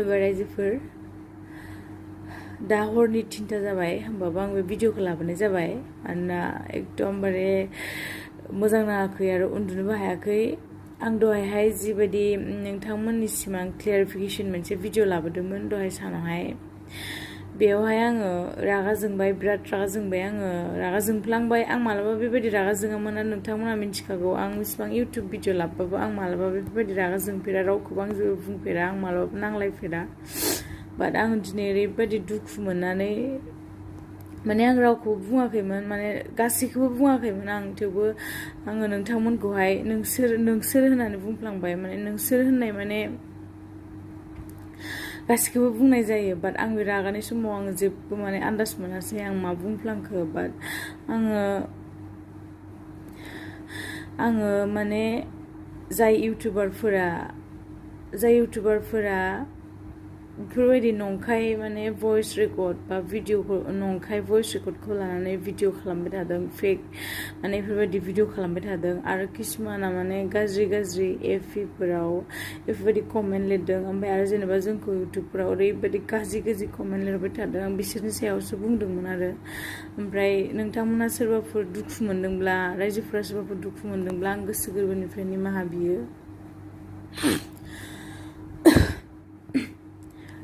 फैबाय रायजोफोर दा हरनि 3टा जाबाय होमबाबो आं बे भिडिअखौ लाबोनाय जाबाय मानोना एकदमबारे मोजां नाङाखै आरो उन्दुनोबो हायाखै आं दहायहाय जिबायदि नोंथांमोननिसिम आं क्लियारिफिकेसन मोनसे भिडिअ लाबोदोंमोन दहाय सानावहाय बेयावहाय आङो रागा जोंबाय बिराद रागा जोंबाय आङो रागा जोंफ्लांबाय आं मालाबा बेबायदि रागा जोङामोन आरो नोंथांमोना मिन्थिखागौ आं बेसेबां इउटुब भिडिअ लाबबाबो आं मालाबा बेबायदि रागा जोंफेरा रावखौबो आं जेबो बुंफेरा आं मालाबाबो नांलायफेरा बाट आं दिनै ओरैबायदि दुखु मोननानै माने आं रावखौबो बुङाखैमोन माने गासैखौबो बुङाखैमोन आं थेवबो आङो नोंथांमोनखौहाय नोंसोर होननानै बुंफ्लांबाय माने नोंसोर होननाय माने गासैखौबो बुंनाय जायो बाट आं बे रागानि समाव आङो जेबो माने आन्दाज मोनासै आं मा बुंफ्लांखो बाट आङो माने जाय इउटुबारफोरा बेफोरबायदि नंखाय माने भइस रेकर्ड बा भिडिअखौ नंखाय भइस रेकर्डखौ लानानै भिडिअ खालामबाय थादों फेक माने बेफोरबायदि भिडिअ खालामबाय थादों आरो किसुमाना माने गाज्रि एफिफोराव बेफोरबायदि कमेन्ट लिरदों ओमफ्राय आरो जेनेबा जोंखौ इउटुबफोराव ओरैबायदि गाज्रि कमेन्ट लिरबाय थादों आं बिसोरनि सायावसो बुंदोंमोन आरो ओमफ्राय नोंथांमोना सोरबाफोर दुखु मोनदोंब्ला रायजोफोरा सोरबाफोर दुखु मोनदोंब्ला आं गोसो गोरबोनिफ्राय निमाहा बियो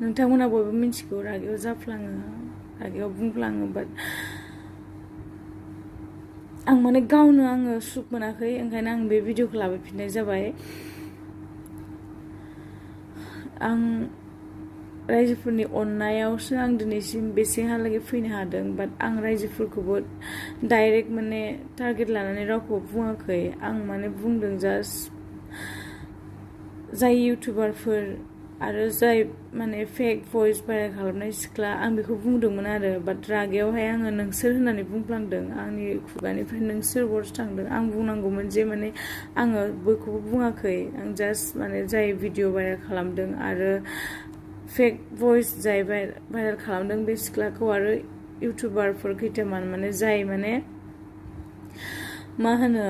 नोंथांमोना बयबो मिन्थिगौ रागायाव जाफ्लाङो रागायाव बुंफ्लाङो बाट आं माने गावनो आङो सुख मोनाखै ओंखायनो आं बे भिडिअखौ लाबोफिननाय जाबाय आं रायजोफोरनि अननायावसो आं दिनैसिम बेसिमहालागै फैनो हादों बाट आं रायजोफोरखौबो डाइरेक्ट माने टारगेट लानानै रावखौबो बुङाखै आं माने बुंदों जास्ट जाय इउटुबारफोर आरो जाय माने फेक भइस भाइरेल खालामनाय सिख्ला आं बेखौ बुंदोंमोन आरो बाट रागायावहाय आङो नोंसोर होननानै बुंफ्लांदों आंनि खुगानिफ्राय नोंसोर वर्ड्स थांदों आं बुंनांगौमोन जे माने आङो बयखौबो बुङाखै आं जास्ट माने जाय भिडिअ भाइरेल खालामदों आरो फेक भइस जाय भाइरेल खालामदों बे सिख्लाखौ आरो इउटुबारफोर खैथामान माने जाय माने मा होनो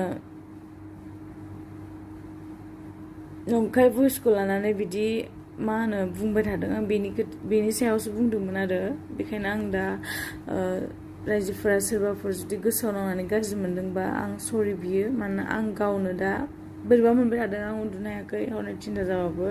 नंखाय भइसखौ लानानै बिदि मा होनो बुंबाय थादों आं बेनि सायावसो बुंदोंमोन आरो बेखायनो आं दा रायजोफोरा सोरबाफोर जुदि गोसोआव नांनानै गाज्रि मोनदोंबा आं सरि बियो मानोना आं गावनो दा बोरैबा मोनबाय थादों आं उन्दुनो हायाखै हरनि 3टा जाबाबो